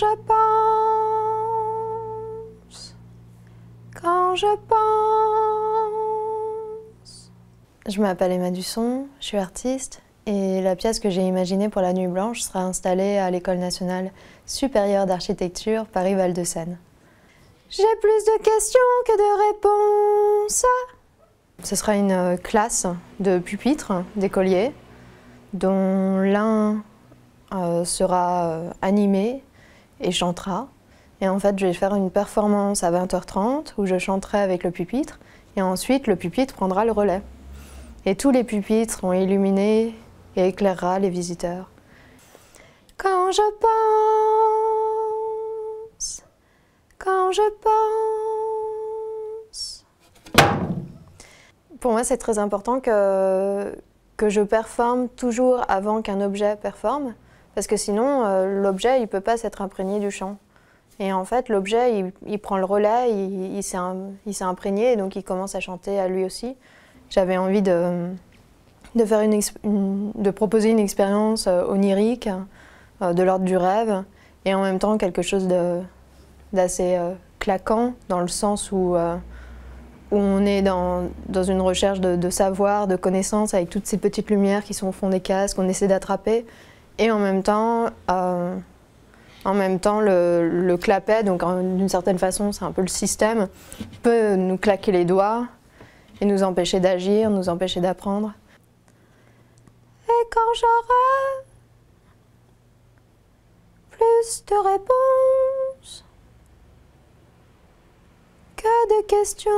je pense, quand je pense. Je m'appelle Emma Dusson, je suis artiste et la pièce que j'ai imaginée pour la Nuit Blanche sera installée à l'École nationale supérieure d'architecture Paris-Val de Seine. J'ai plus de questions que de réponses. Ce sera une classe de pupitres, d'écoliers, dont l'un sera animé et chantera. Et en fait, je vais faire une performance à 20h30 où je chanterai avec le pupitre et ensuite le pupitre prendra le relais. Et tous les pupitres seront illuminés et éclairera les visiteurs. Quand je pense, quand je pense. Pour moi, c'est très important que je performe toujours avant qu'un objet performe, parce que sinon, l'objet, il ne peut pas s'être imprégné du chant. Et en fait, l'objet, il prend le relais, il s'est imprégné, et donc il commence à chanter à lui aussi. J'avais envie de proposer une expérience onirique, de l'ordre du rêve, et en même temps quelque chose d'assez claquant, dans le sens où on est dans une recherche de savoir, de connaissances, avec toutes ces petites lumières qui sont au fond des cases, qu'on essaie d'attraper, et en même temps le clapet, donc d'une certaine façon c'est un peu le système, peut nous claquer les doigts et nous empêcher d'agir, nous empêcher d'apprendre. Et quand j'aurai plus de réponses que de questions.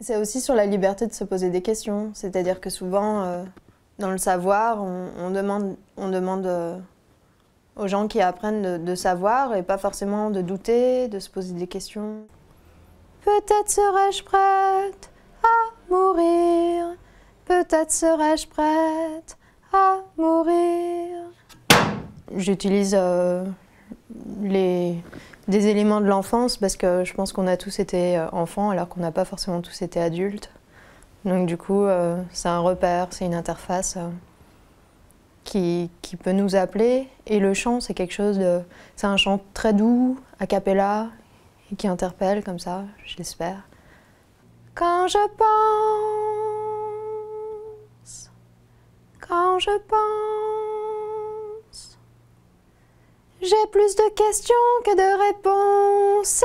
C'est aussi sur la liberté de se poser des questions, c'est-à-dire que souvent, dans le savoir, on demande aux gens qui apprennent de savoir et pas forcément de douter, de se poser des questions. Peut-être serais-je prête à mourir, peut-être serais-je prête à mourir. J'utilise des éléments de l'enfance parce que je pense qu'on a tous été enfants alors qu'on n'a pas forcément tous été adultes. Donc du coup, c'est un repère, c'est une interface qui peut nous appeler. Et le chant, c'est quelque chose de... C'est un chant très doux, a cappella, et qui interpelle comme ça, je l'espère. Quand je pense, quand je pense, j'ai plus de questions que de réponses.